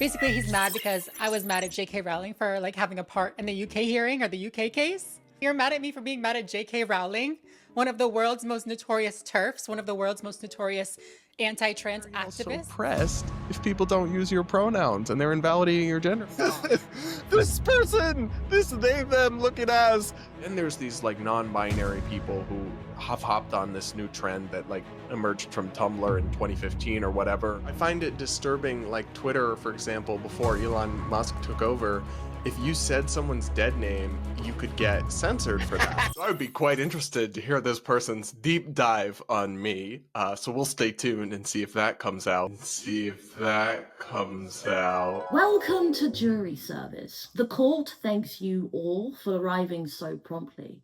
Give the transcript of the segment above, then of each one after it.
Basically, he's mad because I was mad at JK Rowling for like having a part in the UK hearing or the UK case. You're mad at me for being mad at JK Rowling, one of the world's most notorious TERFs, one of the world's most notorious anti-trans activists. So pressed if people don't use your pronouns and they're invalidating your gender. This person, this they, them, look at us. And there's these like non-binary people who have hopped on this new trend that like emerged from Tumblr in 2015 or whatever. I find it disturbing, like Twitter, for example, before Elon Musk took over, if you said someone's dead name, you could get censored for that. So I would be quite interested to hear this person's deep dive on me. So we'll stay tuned and see if that comes out. Welcome to jury service. The court thanks you all for arriving so promptly.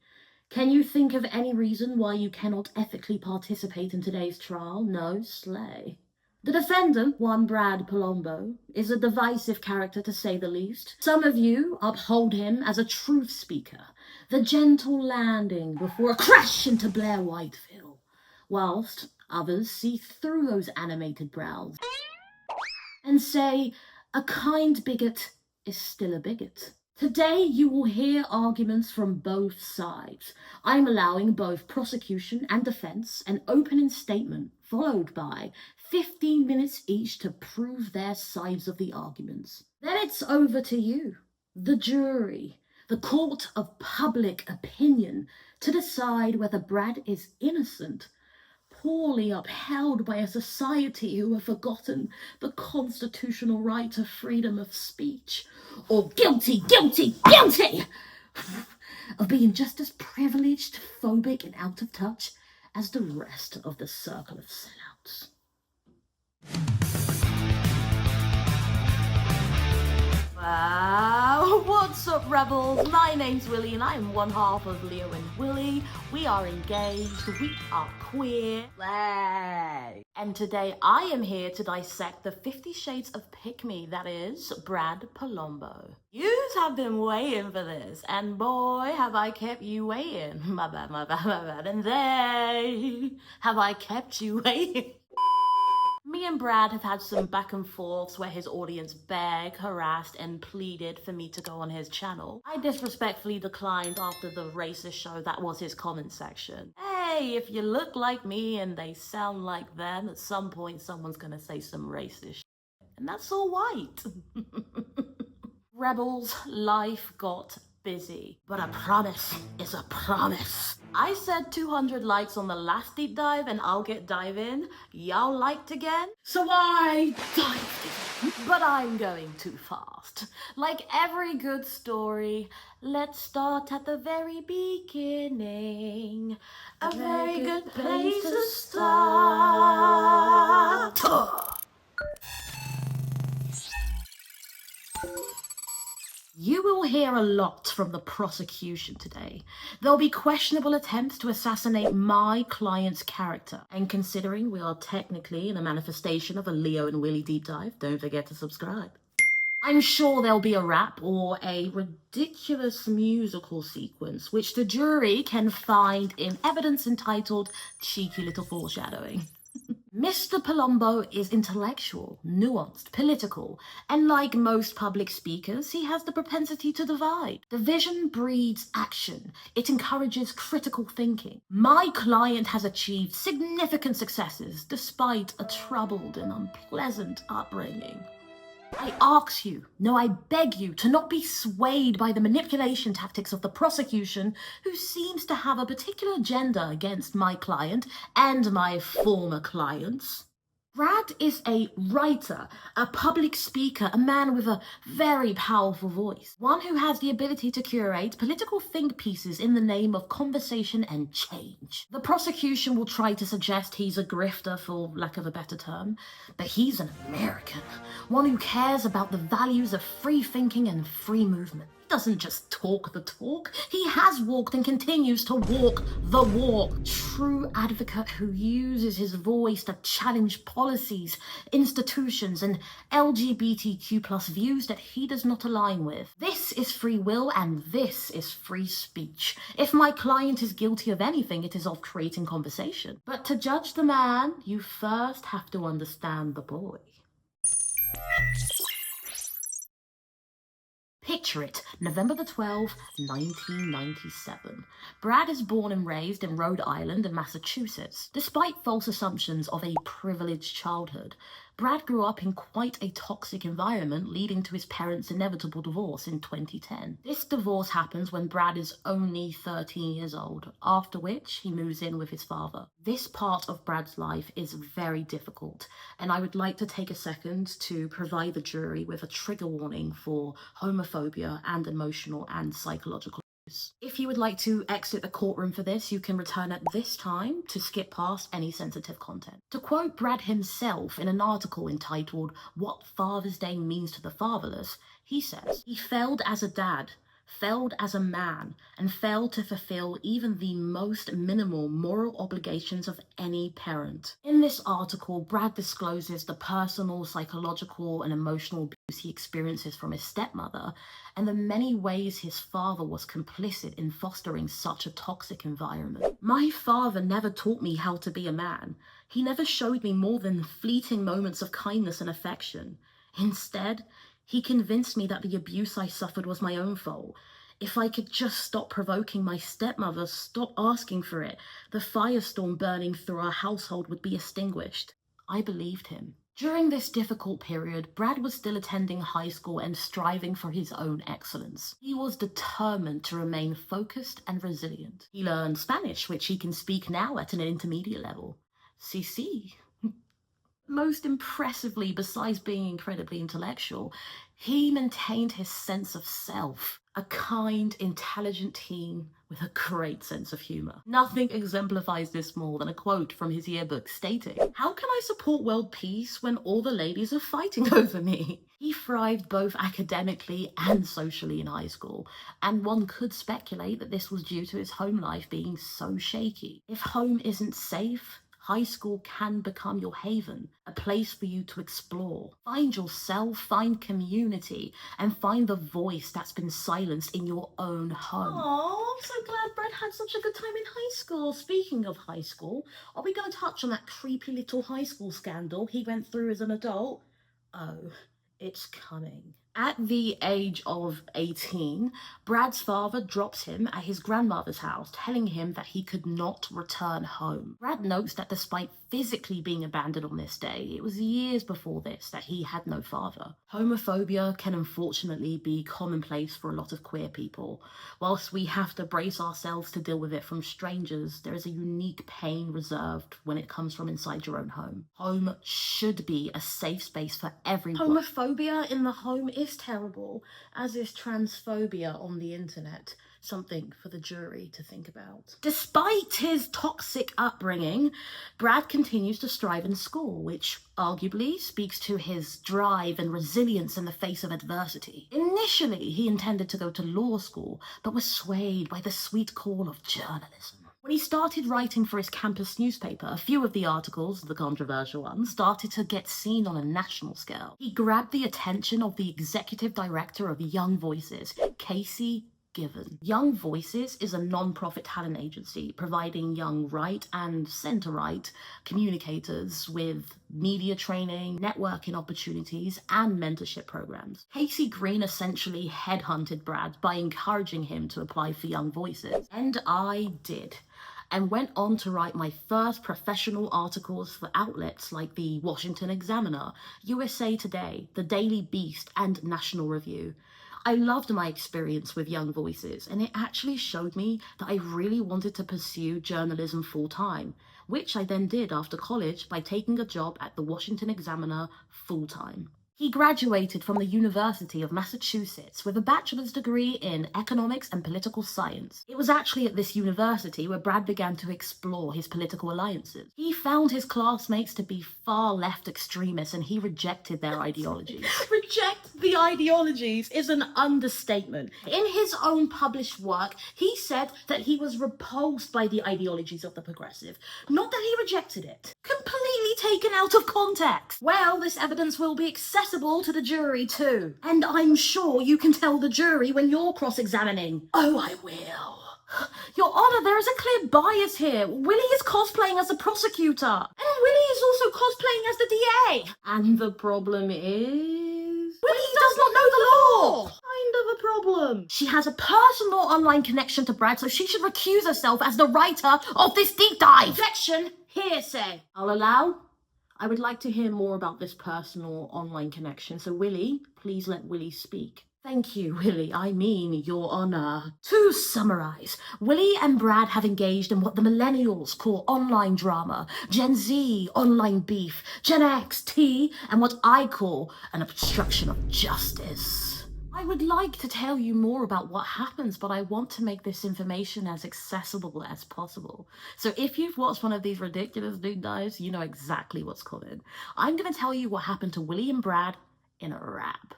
Can you think of any reason why you cannot ethically participate in today's trial? No, slay. The defendant, one Brad Polumbo, is a divisive character to say the least. Some of you uphold him as a truth speaker, the gentle landing before a crash into Blair Whiteville, whilst others see through those animated brows and say, a kind bigot is still a bigot. Today you will hear arguments from both sides. I'm allowing both prosecution and defense an opening statement, followed by 15 minutes each to prove their sides of the arguments. Then it's over to you, the jury, the court of public opinion, to decide whether Brad is innocent, poorly upheld by a society who have forgotten the constitutional right to freedom of speech, or guilty of being just as privileged, phobic, and out of touch as the rest of the circle of sellouts. What's up, rebels? My name's Willy and I am one half of Leo and Willy. We are engaged, we are queer. Slay. And today I am here to dissect the 50 Shades of Pick-Me, that is, Brad Polumbo. Yous have been waiting for this, and boy, have I kept you waiting. My bad. And they have I kept you waiting. Me and Brad have had some back and forths where his audience begged, harassed, and pleaded for me to go on his channel. I disrespectfully declined after the racist show that was his comment section. Hey, if you look like me and they sound like them, at some point someone's gonna say some racist shit. And that's all white. Rebels, life got busy, but a promise is a promise. I said 200 likes on the last deep dive and I'll get dive in. Y'all liked again? So I dived in, but I'm going too fast. Like every good story, let's start at the very beginning. A very good place to start. You will hear a lot from the prosecution today. There'll be questionable attempts to assassinate my client's character. And considering we are technically in a manifestation of a Leo and Willy deep dive, don't forget to subscribe. I'm sure there'll be a rap or a ridiculous musical sequence, which the jury can find in evidence entitled Cheeky Little Foreshadowing. Mr. Polumbo is intellectual, nuanced, political, and like most public speakers, he has the propensity to divide. Division breeds action. It encourages critical thinking. My client has achieved significant successes despite a troubled and unpleasant upbringing. I ask you, no, I beg you, to not be swayed by the manipulation tactics of the prosecution, who seems to have a particular agenda against my client and my former clients. Brad is a writer, a public speaker, a man with a very powerful voice, one who has the ability to curate political think pieces in the name of conversation and change. The prosecution will try to suggest he's a grifter, for lack of a better term, but he's an American, one who cares about the values of free thinking and free movement. He doesn't just talk the talk, he has walked and continues to walk the walk. True advocate who uses his voice to challenge policies, institutions, and LGBTQ plus views that he does not align with. This is free will and this is free speech. If my client is guilty of anything, it is of creating conversation. But to judge the man, you first have to understand the boy. Picture it, November the 12th, 1997. Brad is born and raised in Rhode Island and Massachusetts. Despite false assumptions of a privileged childhood, Brad grew up in quite a toxic environment, leading to his parents' inevitable divorce in 2010. This divorce happens when Brad is only 13 years old, after which he moves in with his father. This part of Brad's life is very difficult, and I would like to take a second to provide the jury with a trigger warning for homophobia and emotional and psychological abuse. If you would like to exit the courtroom for this, you can return at this time to skip past any sensitive content. To quote Brad himself in an article entitled "What Father's Day Means to the Fatherless," he says, "He failed as a dad, failed as a man, and failed to fulfill even the most minimal moral obligations of any parent." In this article, Brad discloses the personal, psychological, and emotional abuse he experiences from his stepmother, and the many ways his father was complicit in fostering such a toxic environment. "My father never taught me how to be a man. He never showed me more than fleeting moments of kindness and affection. Instead, he convinced me that the abuse I suffered was my own fault. If I could just stop provoking my stepmother, stop asking for it, the firestorm burning through our household would be extinguished." I believed him. During this difficult period, Brad was still attending high school and striving for his own excellence. He was determined to remain focused and resilient. He learned Spanish, which he can speak now at an intermediate level. CC. Most impressively, besides being incredibly intellectual, he maintained his sense of self. A kind, intelligent teen with a great sense of humor. Nothing exemplifies this more than a quote from his yearbook stating, "How can I support world peace when all the ladies are fighting over me?" He thrived both academically and socially in high school, and one could speculate that this was due to his home life being so shaky. If home isn't safe, high school can become your haven, a place for you to explore. Find yourself, find community, and find the voice that's been silenced in your own home. Oh, I'm so glad Brad had such a good time in high school. Speaking of high school, are we going to touch on that creepy little high school scandal he went through as an adult? Oh, it's coming. At the age of 18, Brad's father drops him at his grandmother's house, telling him that he could not return home. Brad notes that despite physically being abandoned on this day, it was years before this that he had no father. Homophobia can unfortunately be commonplace for a lot of queer people. Whilst we have to brace ourselves to deal with it from strangers, there is a unique pain reserved when it comes from inside your own home. Home should be a safe space for everyone. Homophobia in the home is terrible, as is transphobia on the internet. Something for the jury to think about. Despite his toxic upbringing, Brad continues to strive in school, which arguably speaks to his drive and resilience in the face of adversity. Initially, he intended to go to law school, but was swayed by the sweet call of journalism. When he started writing for his campus newspaper, a few of the articles, the controversial ones, started to get seen on a national scale. He grabbed the attention of the executive director of Young Voices, Casey Given. Young Voices is a non-profit talent agency providing young right and center-right communicators with media training, networking opportunities, and mentorship programs. Casey Green essentially headhunted Brad by encouraging him to apply for Young Voices. And I did. And went on to write my first professional articles for outlets like the Washington Examiner, USA Today, The Daily Beast, and National Review. I loved my experience with Young Voices, and it actually showed me that I really wanted to pursue journalism full-time, which I then did after college by taking a job at the Washington Examiner full-time. He graduated from the University of Massachusetts with a bachelor's degree in economics and political science. It was actually at this university where Brad began to explore his political alliances. He found his classmates to be far left extremists and he rejected their ideologies. Reject the ideologies is an understatement. In his own published work, he said that he was repulsed by the ideologies of the progressive, not that he rejected it. Completely taken out of context. Well, this evidence will be accessible to the jury too. And I'm sure you can tell the jury when you're cross-examining. Oh, I will. Your Honor, there is a clear bias here. Willy is cosplaying as a prosecutor. And Willy is also cosplaying as the DA. And the problem is... Willy does not know the law. Kind of a problem. problem. She has a personal online connection to Brad, so she should recuse herself as the writer of this deep dive. Objection, hearsay. I'll allow. I would like to hear more about this personal online connection. So Willy, please let Willy speak. Thank you, Willy. I mean, Your Honor. To summarize, Willy and Brad have engaged in what the millennials call online drama, Gen Z, online beef, Gen X, tea, and what I call an obstruction of justice. I would like to tell you more about what happens, but I want to make this information as accessible as possible. So if you've watched one of these ridiculous deep dives, you know exactly what's coming. I'm going to tell you what happened to Willy and Brad in a rap.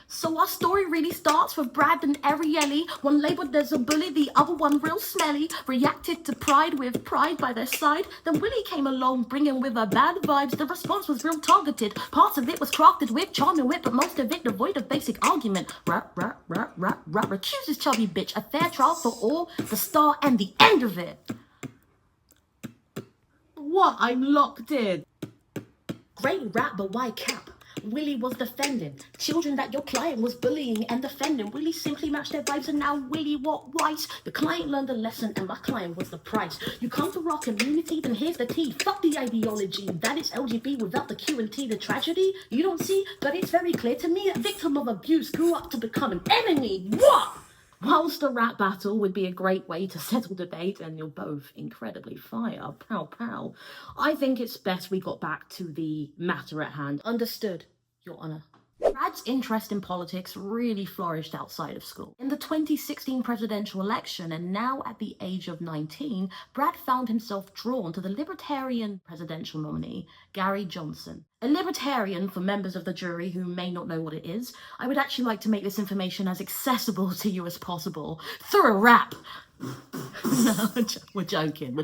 So our story really starts with Brad and Ariely, one labeled as a bully, the other one real smelly, reacted to pride with pride by their side. Then Willy came along, bringing with her bad vibes. The response was real targeted. Parts of it was crafted with charming wit, but most of it devoid of basic argument. Rap, recuse this chubby bitch. A fair trial for all, the start and the end of it. What? I'm locked in. Great rap, but why cap? Willy was defending children that your client was bullying and defending. Willy simply matched their vibes, and now Willy what wise? The client learned a lesson and my client was the price. You come to rock community, then here's the T. Fuck the ideology, that is LGBT without the Q and T. The tragedy you don't see, but it's very clear to me. A victim of abuse grew up to become an enemy. What? Whilst a rap battle would be a great way to settle debate, and you're both incredibly fire, pow pow, I think it's best we got back to the matter at hand. Understood, Your Honor. Brad's interest in politics really flourished outside of school. In the 2016 presidential election, and now at the age of 19, Brad found himself drawn to the Libertarian presidential nominee, Gary Johnson. A libertarian, for members of the jury who may not know what it is, I would actually like to make this information as accessible to you as possible through a rap. No, we're joking.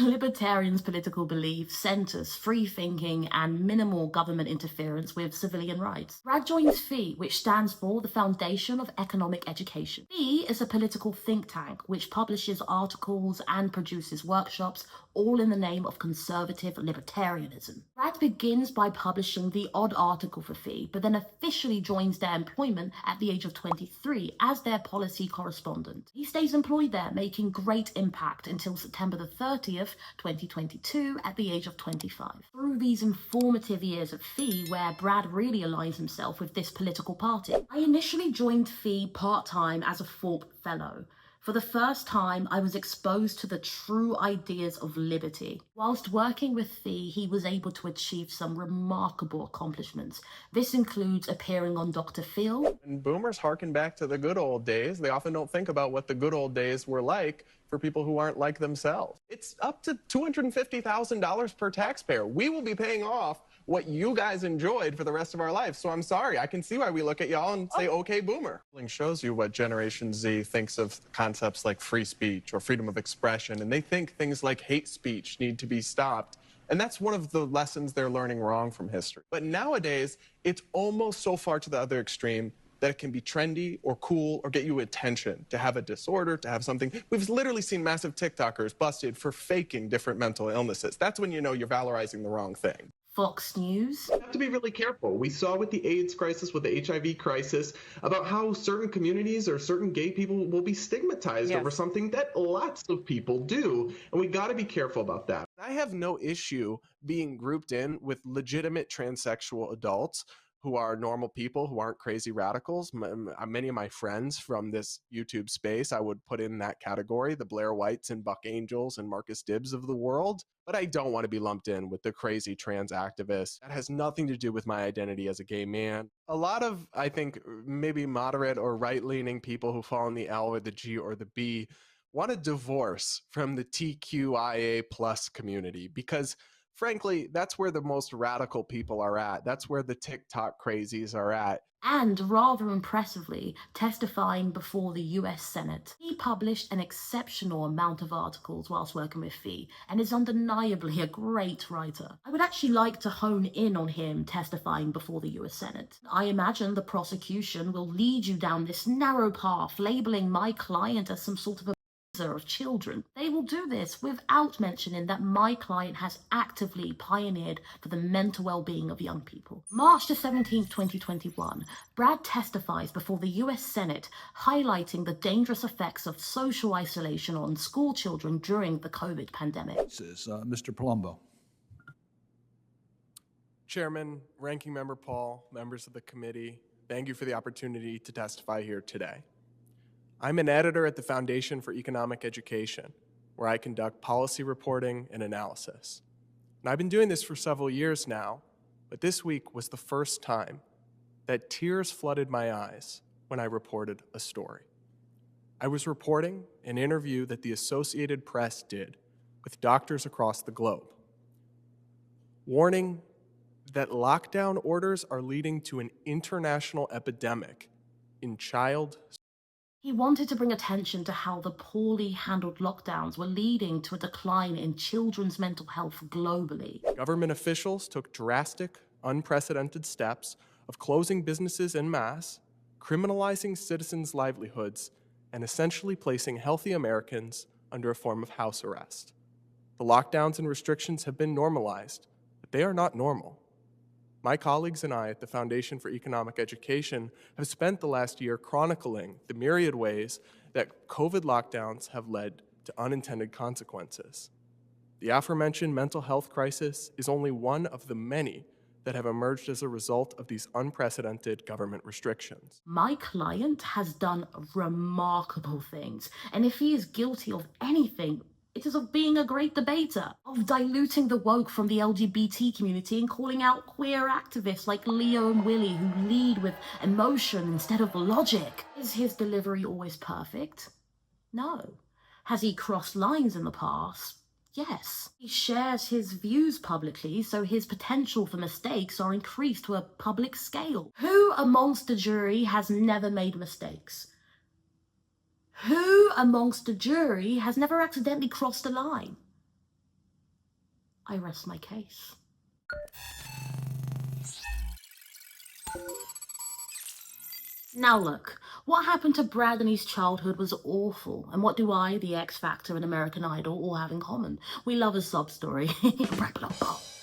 Libertarians' political belief centers free thinking and minimal government interference with civilian rights. Brad joins FEE, which stands for the Foundation of Economic Education. FEE is a political think tank which publishes articles and produces workshops, all in the name of conservative libertarianism. Brad begins by publishing the odd article for FEE, but then officially joins their employment at the age of 23 as their policy correspondent. He stays employed there, making great impact until September the 30th, 2022, at the age of 25. Through these informative years at FEE, where Brad really aligns himself with this political party, I initially joined FEE part-time as a Thorpe Fellow. For the first time, I was exposed to the true ideas of liberty. Whilst working with FEE, he was able to achieve some remarkable accomplishments. This includes appearing on Dr. Phil. And boomers harken back to the good old days. They often don't think about what the good old days were like for people who aren't like themselves. It's up to $250,000 per taxpayer. We will be paying off what you guys enjoyed for the rest of our lives. So I'm sorry, I can see why we look at y'all and say, okay, boomer. It shows you what Generation Z thinks of concepts like free speech or freedom of expression, and they think things like hate speech need to be stopped. And that's one of the lessons they're learning wrong from history. But nowadays, it's almost so far to the other extreme that it can be trendy or cool or get you attention, to have a disorder, to have something. We've literally seen massive TikTokers busted for faking different mental illnesses. That's when you know you're valorizing the wrong thing. Fox News. We have to be really careful. We saw with the AIDS crisis, with the HIV crisis, about how certain communities or certain gay people will be stigmatized over something that lots of people do. And we got to be careful about that. I have no issue being grouped in with legitimate transsexual adults who are normal people, who aren't crazy radicals. Many of my friends from this YouTube space, I would put in that category, the Blair Whites and Buck Angels and Marcus Dibbs of the world. But I don't want to be lumped in with the crazy trans activists. That has nothing to do with my identity as a gay man. A lot of, I think, maybe moderate or right-leaning people who fall in the L or the G or the B want a divorce from the TQIA plus community because frankly, that's where the most radical people are at. That's where the TikTok crazies are at. And rather impressively, testifying before the US Senate. He published an exceptional amount of articles whilst working with FEE, and is undeniably a great writer. I would actually like to hone in on him testifying before the US Senate. I imagine the prosecution will lead you down this narrow path, labeling my client as some sort of a of children. They will do this without mentioning that my client has actively pioneered for the mental well-being of young people. March the 17th, 2021, Brad testifies before the US Senate, highlighting the dangerous effects of social isolation on school children during the COVID pandemic. This is Mr. Polumbo. Chairman, Ranking Member Paul, members of the committee, thank you for the opportunity to testify here today. I'm an editor at the Foundation for Economic Education, where I conduct policy reporting and analysis. And I've been doing this for several years now, but this week was the first time that tears flooded my eyes when I reported a story. I was reporting an interview that the Associated Press did with doctors across the globe, warning that lockdown orders are leading to an international epidemic in child. He wanted to bring attention to how the poorly handled lockdowns were leading to a decline in children's mental health globally. Government officials took drastic, unprecedented steps of closing businesses en masse, criminalizing citizens' livelihoods, and essentially placing healthy Americans under a form of house arrest. The lockdowns and restrictions have been normalized, but they are not normal. My colleagues and I at the Foundation for Economic Education have spent the last year chronicling the myriad ways that COVID lockdowns have led to unintended consequences. The aforementioned mental health crisis is only one of the many that have emerged as a result of these unprecedented government restrictions. My client has done remarkable things, and if he is guilty of anything, it is of being a great debater, of diluting the woke from the LGBT community and calling out queer activists like Leo and Willy who lead with emotion instead of logic. Is his delivery always perfect? No. Has he crossed lines in the past? Yes. He shares his views publicly, so his potential for mistakes are increased to a public scale. Who amongst the jury has never made mistakes? Who amongst the jury has never accidentally crossed a line? I rest my case. Now look, what happened to Brad in his childhood was awful, and what do I, the X Factor and American Idol all have in common? We love a sob story.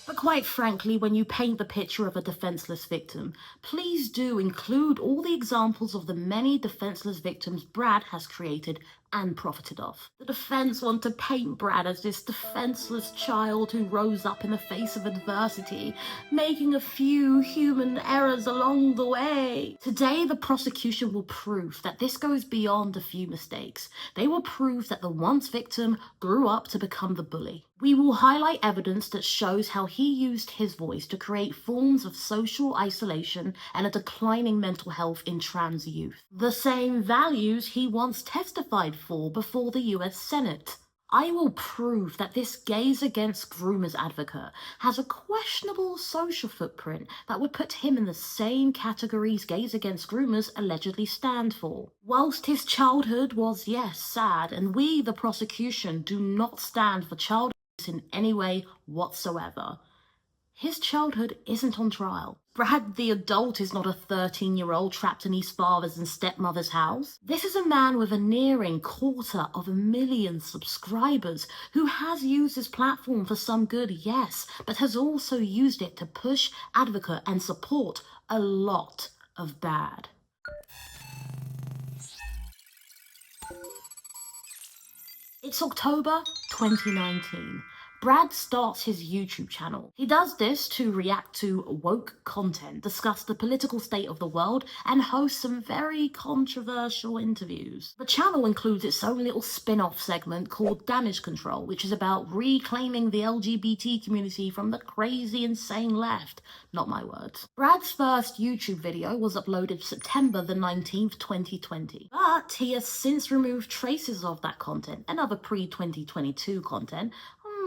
But quite frankly, when you paint the picture of a defenseless victim, please do include all the examples of the many defenseless victims Brad has created and profited of. The defense want to paint Brad as this defenseless child who rose up in the face of adversity, making a few human errors along the way. Today, the prosecution will prove that this goes beyond a few mistakes. They will prove that the once victim grew up to become the bully. We will highlight evidence that shows how he used his voice to create forms of social isolation and a declining mental health in trans youth. The same values he once testified for before the US Senate. I will prove that this gays against groomers advocate has a questionable social footprint that would put him in the same categories gays against groomers allegedly stand for. Whilst his childhood was, yes, sad, and we, the prosecution, do not stand for child in any way whatsoever, his childhood isn't on trial. Brad the adult is not a 13-year-old trapped in his father's and stepmother's house. This is a man with a nearing 250,000 subscribers who has used his platform for some good, yes, but has also used it to push, advocate and support a lot of bad. It's October 2019. Brad starts his YouTube channel. He does this to react to woke content, discuss the political state of the world, and host some very controversial interviews. The channel includes its own little spin-off segment called Damage Control, which is about reclaiming the LGBT community from the crazy, insane left. Not my words. Brad's first YouTube video was uploaded September the 19th, 2020, but he has since removed traces of that content and other pre-2022 content.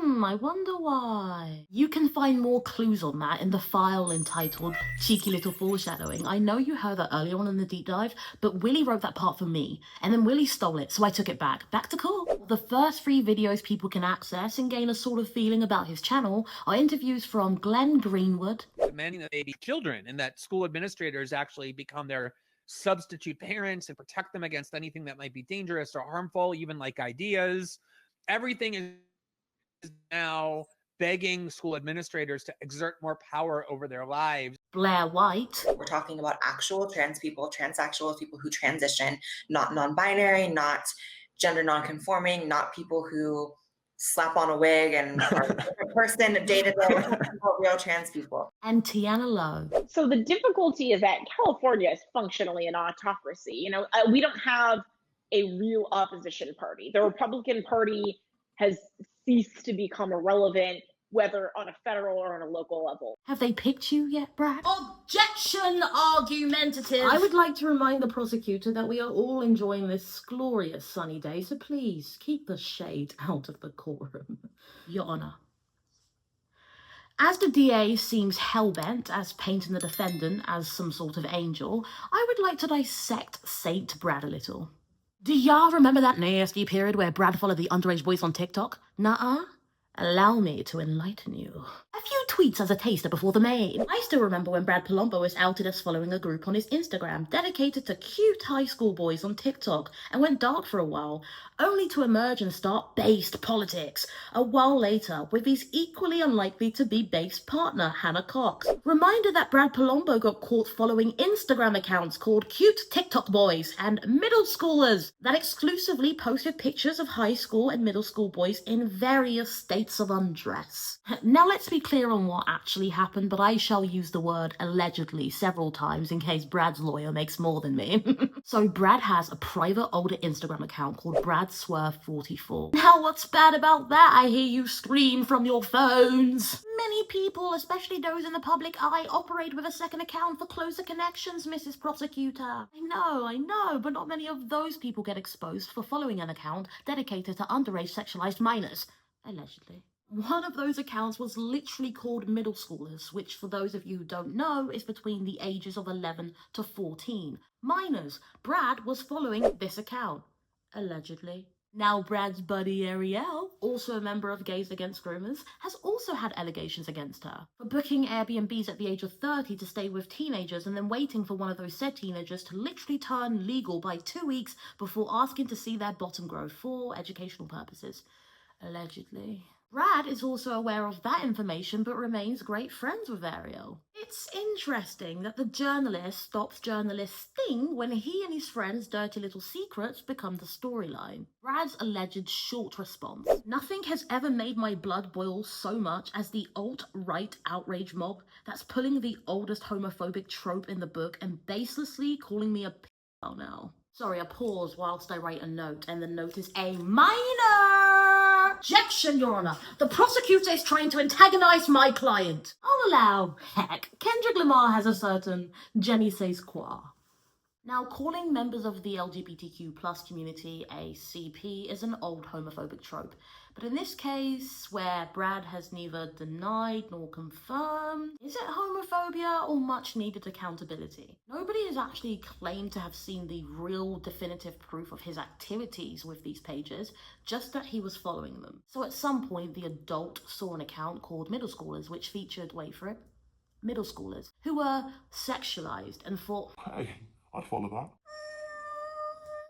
I wonder why. You can find more clues on that in the file entitled Cheeky Little Foreshadowing. I know you heard that earlier on in the deep dive, but Willy wrote that part for me, and then Willy stole it, so I took it back. Back to court. The first 3 videos people can access and gain a sort of feeling about his channel are interviews from Glenn Greenwood, demanding that they be children and that school administrators actually become their substitute parents and protect them against anything that might be dangerous or harmful, even like ideas. Everything is now begging school administrators to exert more power over their lives. Blair White. We're talking about actual trans people, transsexuals, people who transition, not non-binary, not gender non-conforming, not people who slap on a wig and are a different person day to day. We're talking about real trans people. And Tiana Lowe. So the difficulty is that California is functionally an autocracy. You know, we don't have a real opposition party. The Republican Party has ceased to become irrelevant, whether on a federal or on a local level. Have they picked you yet, Brad? Objection, argumentative! I would like to remind the prosecutor that we are all enjoying this glorious sunny day, so please keep the shade out of the courtroom. Your Honour. As the DA seems hell-bent as painting the defendant as some sort of angel, I would like to dissect Saint Brad a little. Do y'all remember that nasty period where Brad followed the underage boys on TikTok? Nuh-uh? Allow me to enlighten you. A few tweets as a taster before the main. I still remember when Brad Polumbo was outed as following a group on his Instagram dedicated to cute high school boys on TikTok and went dark for a while, only to emerge and start based politics a while later with his equally unlikely to be based partner, Hannah Cox. Reminder that Brad Polumbo got caught following Instagram accounts called Cute TikTok Boys and Middle Schoolers that exclusively posted pictures of high school and middle school boys in various states of undress. Now let's be clear on what actually happened, but I shall use the word allegedly several times in case Brad's lawyer makes more than me. So Brad has a private older Instagram account called BradSwerve44. Now what's bad about that? I hear you scream from your phones. Many people, especially those in the public eye, operate with a second account for closer connections, Mrs. Prosecutor. I know, but not many of those people get exposed for following an account dedicated to underage sexualized minors. Allegedly. One of those accounts was literally called Middle Schoolers, which for those of you who don't know is between the ages of 11 to 14. Minors. Brad was following this account. Allegedly. Now Brad's buddy Ariel, also a member of Gays Against Groomers, has also had allegations against her for booking Airbnbs at the age of 30 to stay with teenagers and then waiting for one of those said teenagers to literally turn legal by 2 weeks before asking to see their bottom grow for educational purposes. Allegedly. Brad is also aware of that information but remains great friends with Ariel. It's interesting that the journalist stops journalisting when he and his friends' dirty little secrets become the storyline. Brad's alleged short response. Nothing has ever made my blood boil so much as the alt-right outrage mob that's pulling the oldest homophobic trope in the book and baselessly calling me a p***. Now. Sorry, I pause whilst I write a note, and the note is a minor objection, Your Honour. The prosecutor is trying to antagonize my client. I'll allow. Heck, Kendrick Lamar has a certain je ne sais quoi. Now, calling members of the LGBTQ plus community a CP is an old homophobic trope, but in this case, where Brad has neither denied nor confirmed, is it homophobia or much needed accountability? Nobody has actually claimed to have seen the real definitive proof of his activities with these pages, just that he was following them. So at some point, the adult saw an account called Middle Schoolers, which featured, wait for it, middle schoolers, who were sexualized and thought, hey, I'd follow that.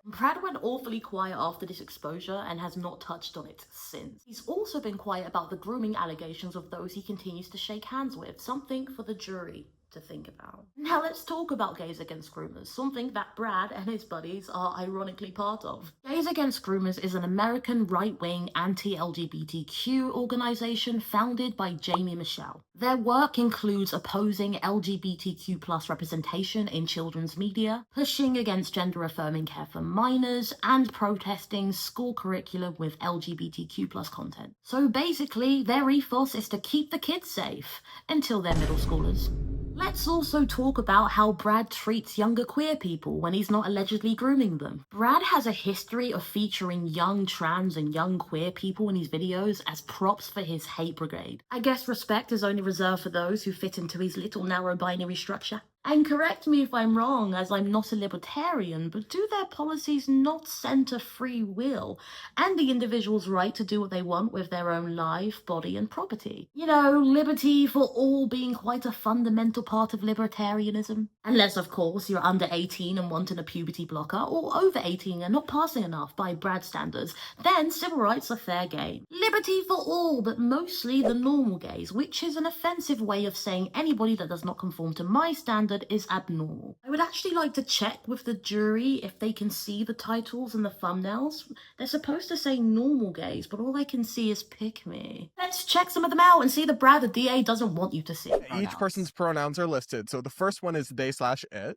Brad went awfully quiet after this exposure and has not touched on it since. He's also been quiet about the grooming allegations of those he continues to shake hands with, something for the jury to think about. Now let's talk about Gays Against Groomers, something that Brad and his buddies are ironically part of. Gays Against Groomers is an American right-wing anti-LGBTQ organization founded by Jamie Michelle. Their work includes opposing LGBTQ plus representation in children's media, pushing against gender-affirming care for minors, and protesting school curriculum with LGBTQ plus content. So basically, their ethos is to keep the kids safe until they're middle schoolers. Let's also talk about how Brad treats younger queer people when he's not allegedly grooming them. Brad has a history of featuring young trans and young queer people in his videos as props for his hate brigade. I guess respect is only reserved for those who fit into his little narrow binary structure. And correct me if I'm wrong, as I'm not a libertarian, but do their policies not center free will and the individual's right to do what they want with their own life, body, and property? You know, liberty for all being quite a fundamental part of libertarianism. Unless, of course, you're under 18 and wanting a puberty blocker, or over 18 and not passing enough by Brad standards, then civil rights are fair game. Liberty for all, but mostly the normal gays, which is an offensive way of saying anybody that does not conform to my standard is abnormal. I would actually like to check with the jury if they can see the titles and the thumbnails. They're supposed to say normal gays, but all they can see is pick me. Let's check some of them out and see the Brad the DA doesn't want you to see. Each person's pronouns are listed. So the first one is they/it.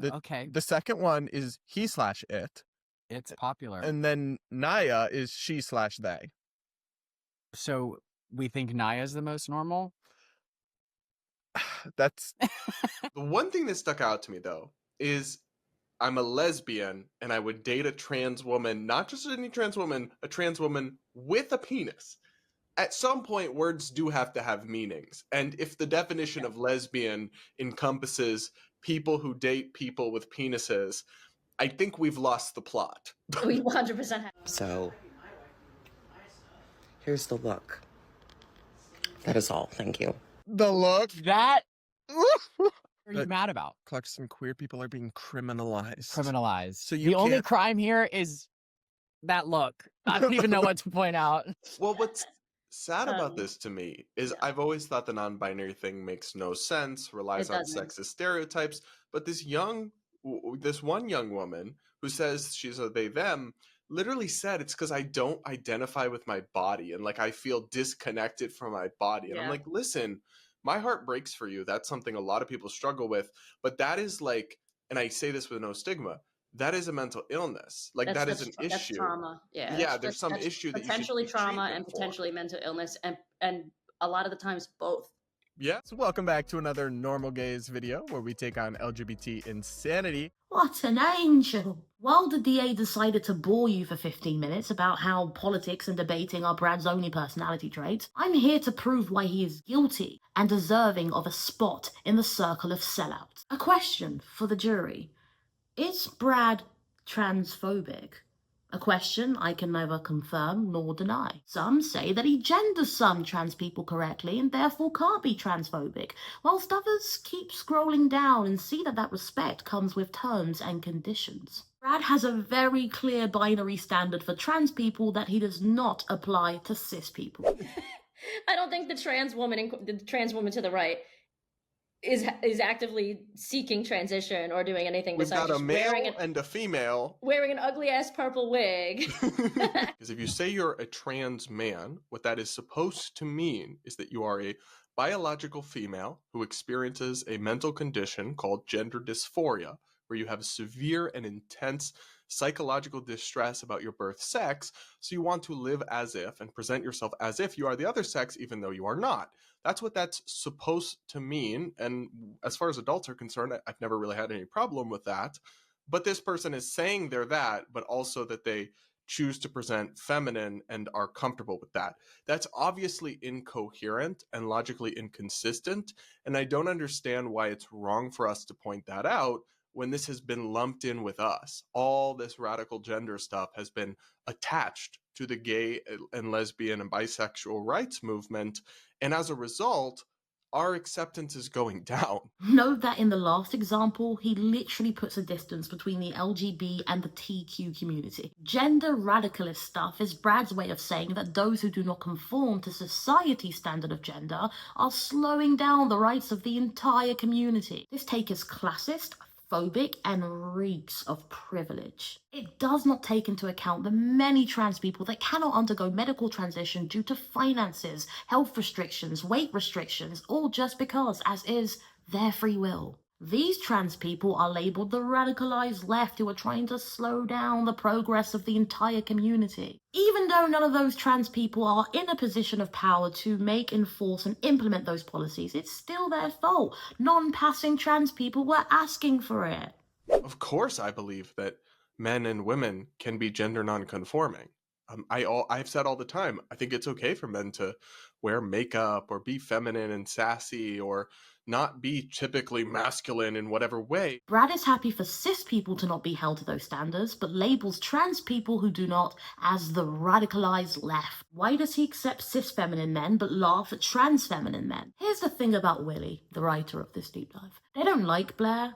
Okay. The second one is he/it. It's popular. And then Naya is she/they. So we think Naya's the most normal? That's the one thing that stuck out to me, though, is I'm a lesbian and I would date a trans woman, not just any trans woman, a trans woman with a penis. At some point, words do have to have meanings. And if the definition of lesbian encompasses people who date people with penises, I think we've lost the plot. We 100% have. So, here's the look. That is all. Thank you. The look? That? What are you mad about? Clark, some queer people are being criminalized. Criminalized. So you the only can't- crime here is that look. I don't even know what to point out. Well, what's sad about this to me is I've always thought the non-binary thing makes no sense, relies on sexist stereotypes, but this one young woman who says she's a they them literally said it's because I don't identify with my body and like I feel disconnected from my body. And I'm like, listen, my heart breaks for you. That's something a lot of people struggle with, but that is like, and I say this with no stigma, that is a mental illness. Like that is an issue. That's trauma. Yeah. Yeah, there's some issue that potentially you should be trauma and treated for. potentially mental illness, and a lot of the times both. Yeah. So welcome back to another Normal Gays video where we take on LGBT insanity. What an angel! While the DA decided to bore you for 15 minutes about how politics and debating are Brad's only personality traits, I'm here to prove why he is guilty and deserving of a spot in the circle of sellouts. A question for the jury. Is Brad transphobic? A question I can neither confirm nor deny. Some say that he genders some trans people correctly and therefore can't be transphobic, whilst others keep scrolling down and see that that respect comes with terms and conditions. Brad has a very clear binary standard for trans people that he does not apply to cis people. I don't think the trans woman to the right is actively seeking transition or doing anything We've besides got a just male and a female. wearing an ugly ass purple wig. Because if you say you're a trans man, what that is supposed to mean is that you are a biological female who experiences a mental condition called gender dysphoria, where you have severe and intense psychological distress about your birth sex, so you want to live as if and present yourself as if you are the other sex, even though you are not. That's what that's supposed to mean, and as far as adults are concerned, I've never really had any problem with that. But this person is saying they're that, but also that they choose to present feminine and are comfortable with that. That's obviously incoherent and logically inconsistent, and I don't understand why it's wrong for us to point that out when this has been lumped in with us. All this radical gender stuff has been attached to the gay and lesbian and bisexual rights movement, and as a result, our acceptance is going down. Note that in the last example, he literally puts a distance between the LGB and the TQ community. Gender radicalist stuff is Brad's way of saying that those who do not conform to society's standard of gender are slowing down the rights of the entire community. This take is classist, phobic, and reeks of privilege. It does not take into account the many trans people that cannot undergo medical transition due to finances, health restrictions, weight restrictions, all just because, as is, their free will. These trans people are labeled the radicalized left who are trying to slow down the progress of the entire community. Even though none of those trans people are in a position of power to make, enforce, and implement those policies, it's still their fault. Non-passing trans people were asking for it. Of course I believe that men and women can be gender non-conforming. I've said all the time, I think it's okay for men to wear makeup or be feminine and sassy or not be typically masculine in whatever way. Brad is happy for cis people to not be held to those standards, but labels trans people who do not as the radicalized left. Why does he accept cis feminine men but laugh at trans feminine men? Here's the thing about Willy, the writer of this deep dive. They don't like Blair.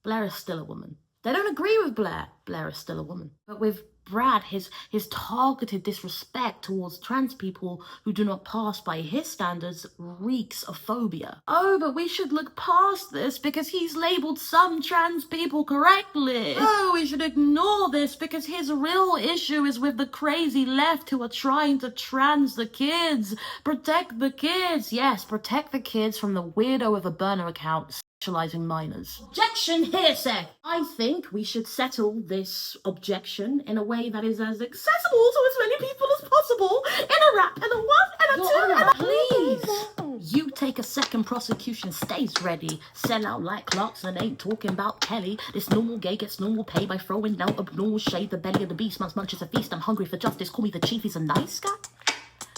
Blair is still a woman. They don't agree with Blair. Blair is still a woman. But with Brad, his targeted disrespect towards trans people who do not pass by his standards reeks of phobia. Oh, but we should look past this because he's labeled some trans people correctly. Oh, we should ignore this because his real issue is with the crazy left who are trying to trans the kids. Protect the kids. Yes, protect the kids from the weirdo with a burner account sexualizing minors. Objection hearsay! I think we should settle this objection in a way that is as accessible to as many people as possible in a rap and a one and a Your two Honor, and a please. You take a second, prosecution stays ready. Sell out like Clarkson, ain't talking about Kelly. This normal gay gets normal pay by throwing out abnormal shade. The belly of the beast munch is a feast. I'm hungry for justice. Call me the chief, he's a nice guy.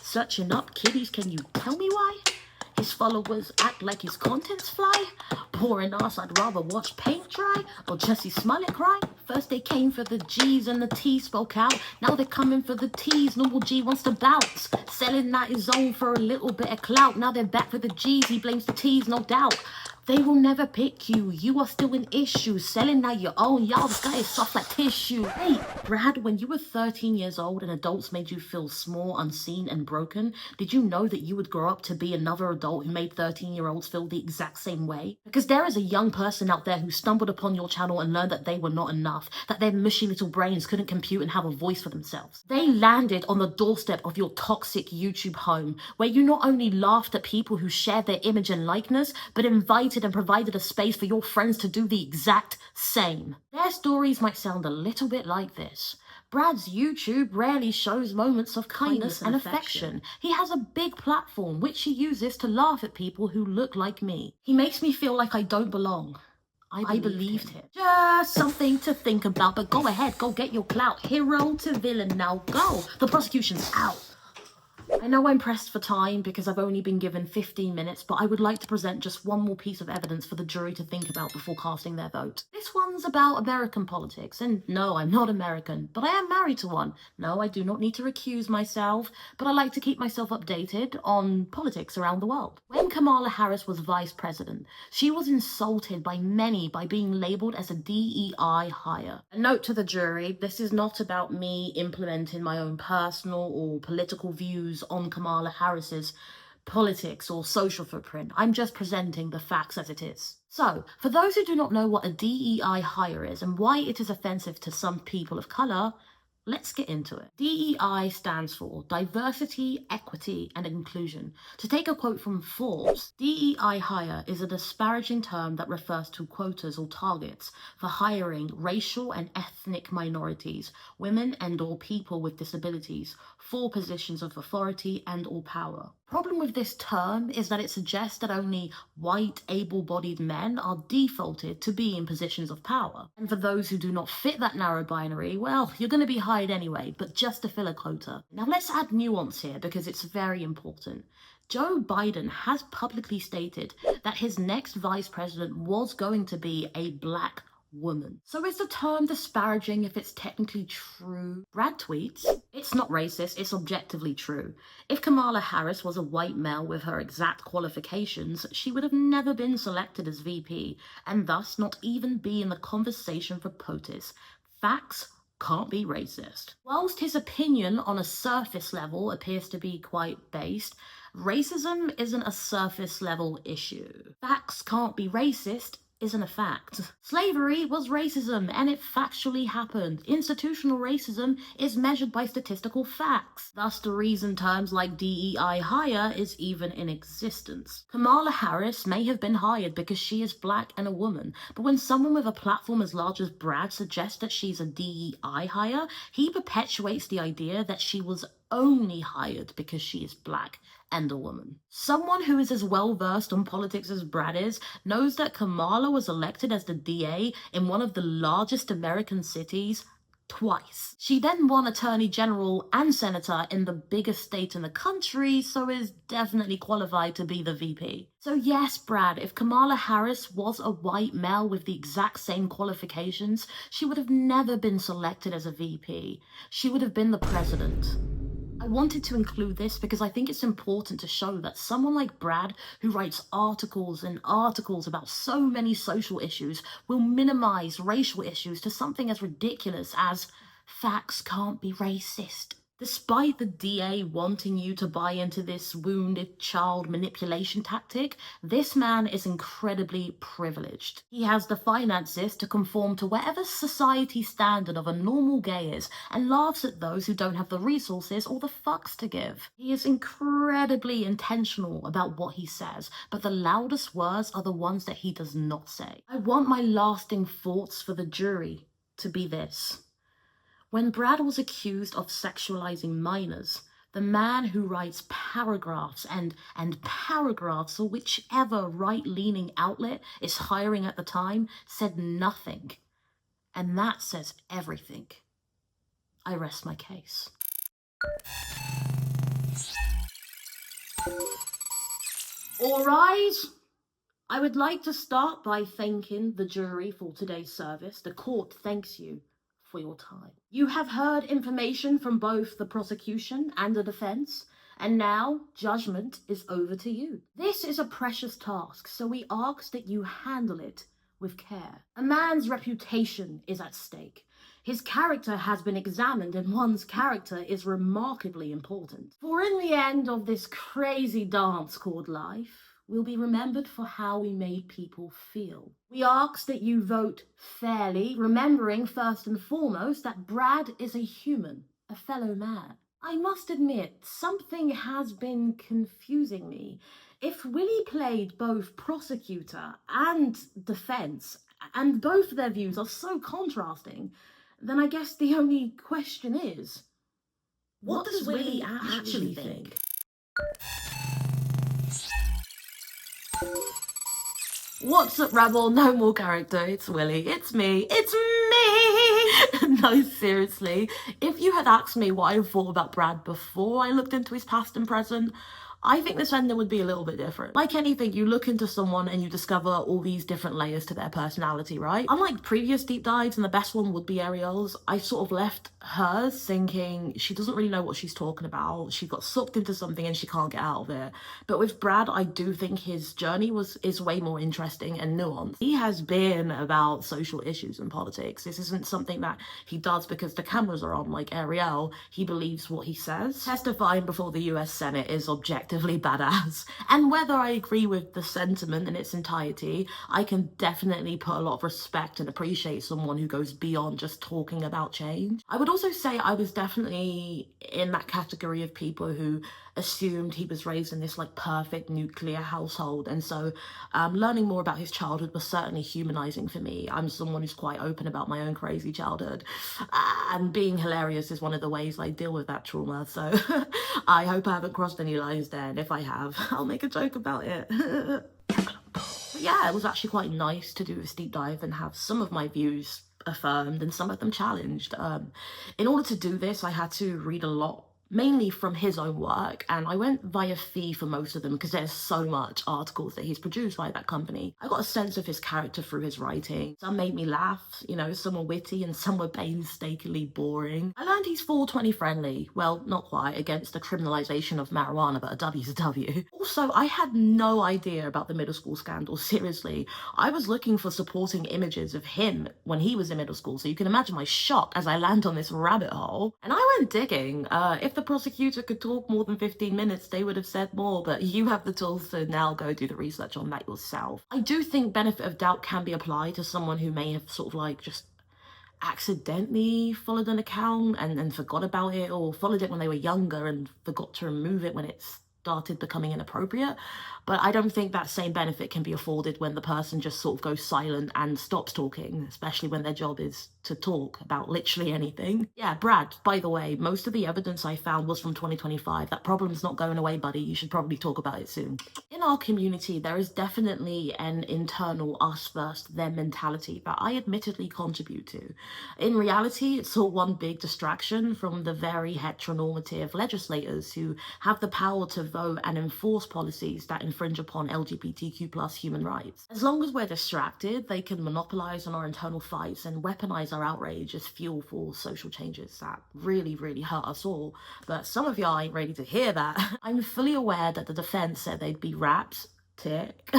Searching up kiddies, can you tell me why? His followers act like his contents fly. Boring ass, I'd rather watch paint dry or Jussie Smollett cry. First they came for the G's and the T spoke out. Now they're coming for the T's. Normal G wants to bounce. Selling out his own for a little bit of clout. Now they're back for the G's. He blames the T's, no doubt. They will never pick you. You are still an issue. Selling out your own. Y'all, this guy is soft like tissue. Hey, Brad, when you were 13 years old and adults made you feel small, unseen, and broken, did you know that you would grow up to be another adult who made 13-year-olds feel the exact same way? Because there is a young person out there who stumbled upon your channel and learned that they were not enough, that their mushy little brains couldn't compute and have a voice for themselves. They landed on the doorstep of your toxic YouTube home, where you not only laughed at people who shared their image and likeness, but invited and provided a space for your friends to do the exact same. Their stories might sound a little bit like this. Brad's YouTube rarely shows moments of kindness and affection. He has a big platform which he uses to laugh at people who look like me. He makes me feel like I don't belong. I believed him. Just something to think about, but go ahead, go get your clout. Hero to villain, now go. The prosecution's out. I know I'm pressed for time because I've only been given 15 minutes, but I would like to present just one more piece of evidence for the jury to think about before casting their vote. This one's about American politics, and no, I'm not American, but I am married to one. No, I do not need to recuse myself, but I like to keep myself updated on politics around the world. When Kamala Harris was vice president, she was insulted by many by being labeled as a DEI hire. A note to the jury, this is not about me implementing my own personal or political views on Kamala Harris's politics or social footprint. I'm just presenting the facts as it is. So, for those who do not know what a DEI hire is and why it is offensive to some people of color, let's get into it. DEI stands for Diversity, Equity, and Inclusion. To take a quote from Forbes, DEI hire is a disparaging term that refers to quotas or targets for hiring racial and ethnic minorities, women and/or people with disabilities for positions of authority and/or power. Problem with this term is that it suggests that only white, able-bodied men are defaulted to be in positions of power. And for those who do not fit that narrow binary, well, you're going to be hired anyway, but just to fill a quota. Now let's add nuance here because it's very important. Joe Biden has publicly stated that his next vice president was going to be a black woman. So is the term disparaging if it's technically true? Brad tweets, it's not racist, it's objectively true. If Kamala Harris was a white male with her exact qualifications, she would have never been selected as VP, and thus not even be in the conversation for POTUS. Facts can't be racist. Whilst his opinion on a surface level appears to be quite based, racism isn't a surface level issue. Facts can't be racist isn't a fact. Slavery was racism, and it factually happened. Institutional racism is measured by statistical facts. Thus, the reason terms like DEI hire is even in existence. Kamala Harris may have been hired because she is black and a woman, but when someone with a platform as large as Brad suggests that she's a DEI hire, he perpetuates the idea that she was only hired because she is black and a woman. Someone who is as well versed on politics as Brad is knows that Kamala was elected as the DA in one of the largest American cities twice. She then won Attorney General and Senator in the biggest state in the country, so is definitely qualified to be the VP. So yes, Brad, if Kamala Harris was a white male with the exact same qualifications, she would have never been selected as a VP. She would have been the president. I wanted to include this because I think it's important to show that someone like Brad, who writes articles and articles about so many social issues, will minimize racial issues to something as ridiculous as facts can't be racist. Despite the DA wanting you to buy into this wounded child manipulation tactic, this man is incredibly privileged. He has the finances to conform to whatever society standard of a normal gay is and laughs at those who don't have the resources or the fucks to give. He is incredibly intentional about what he says, but the loudest words are the ones that he does not say. I want my lasting thoughts for the jury to be this. When Brad was accused of sexualizing minors, the man who writes paragraphs and paragraphs for whichever right-leaning outlet is hiring at the time said nothing. And that says everything. I rest my case. All rise. I would like to start by thanking the jury for today's service. The court thanks you for your time. You have heard information from both the prosecution and the defense, and now judgment is over to you. This is a precious task, so we ask that you handle it with care. A man's reputation is at stake. His character has been examined, and one's character is remarkably important. For in the end of this crazy dance called life, we'll be remembered for how we made people feel. We ask that you vote fairly, remembering first and foremost that Brad is a human, a fellow man. I must admit, something has been confusing me. If Willy played both prosecutor and defense, and both of their views are so contrasting, then I guess the only question is, what does Willy actually think? What's up, Rebel? No more character. It's Willy. It's me. It's me! No, seriously. If you had asked me what I thought about Brad before I looked into his past and present, I think this ending would be a little bit different. Like anything, you look into someone and you discover all these different layers to their personality, right? Unlike previous deep dives, and the best one would be Ariel's, I sort of left hers thinking she doesn't really know what she's talking about. She got sucked into something and she can't get out of it. But with Brad, I do think his journey is way more interesting and nuanced. He has been about social issues and politics. This isn't something that he does because the cameras are on like Ariel. He believes what he says. Testifying before the US Senate is objectively badass, and whether I agree with the sentiment in its entirety, I can definitely put a lot of respect and appreciate someone who goes beyond just talking about change. I would also say I was definitely in that category of people who assumed he was raised in this like perfect nuclear household, and so learning more about his childhood was certainly humanizing for me. I'm someone who's quite open about my own crazy childhood, and being hilarious is one of the ways I deal with that trauma, so I hope I haven't crossed any lines there, and if I have, I'll make a joke about it. But yeah, it was actually quite nice to do this deep dive and have some of my views affirmed and some of them challenged. In order to do this, I had to read a lot, mainly from his own work, and I went via fee for most of them because there's so much articles that he's produced by that company. I got a sense of his character through his writing. Some made me laugh, you know, some were witty and some were painstakingly boring. I learned he's 420 friendly. Well, not quite, against the criminalization of marijuana, but a W's a W. Also, I had no idea about the middle school scandal, seriously. I was looking for supporting images of him when he was in middle school, so you can imagine my shock as I land on this rabbit hole. And I went digging. If the prosecutor could talk more than 15 minutes, they would have said more, but you have the tools to now go do the research on that yourself. I do think benefit of doubt can be applied to someone who may have sort of like just accidentally followed an account and forgot about it, or followed it when they were younger and forgot to remove it when it started becoming inappropriate. But I don't think that same benefit can be afforded when the person just sort of goes silent and stops talking, especially when their job is to talk about literally anything. Yeah, Brad, by the way, most of the evidence I found was from 2025. That problem's not going away, buddy. You should probably talk about it soon. In our community, there is definitely an internal us versus them mentality that I admittedly contribute to. In reality, it's all one big distraction from the very heteronormative legislators who have the power to vote and enforce policies that infringe upon LGBTQ plus human rights. As long as we're distracted, they can monopolize on our internal fights and weaponize our outrage as fuel for social changes that really, really hurt us all. But some of y'all ain't ready to hear that. I'm fully aware that the defense said they'd be raps, tick,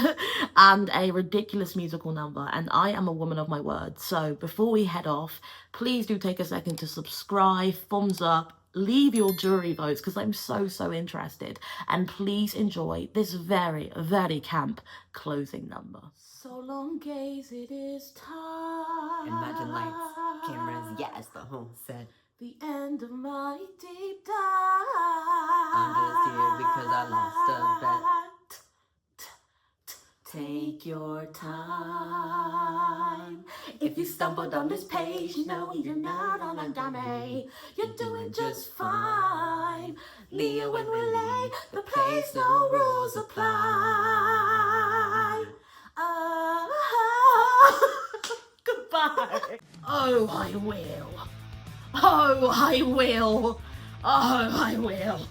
and a ridiculous musical number, and I am a woman of my word. So before we head off, please do take a second to subscribe, thumbs up, leave your jury votes because I'm so interested, and please enjoy this very, very camp closing number. So long, gaze, it is time. Imagine lights, cameras, yes, the whole set. The end of my deep dive. I'm just here because I lost a bet. Take your time. If you stumbled on this page, no, you're not on a dummy. You're doing just fine. Leo and Willy, the place, no rules apply. Goodbye. Oh, I will. Oh, I will. Oh, I will.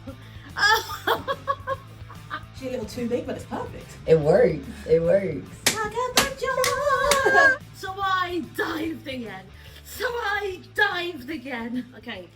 She's a little too big, but it's perfect. It works. It works. So I dived again. Okay.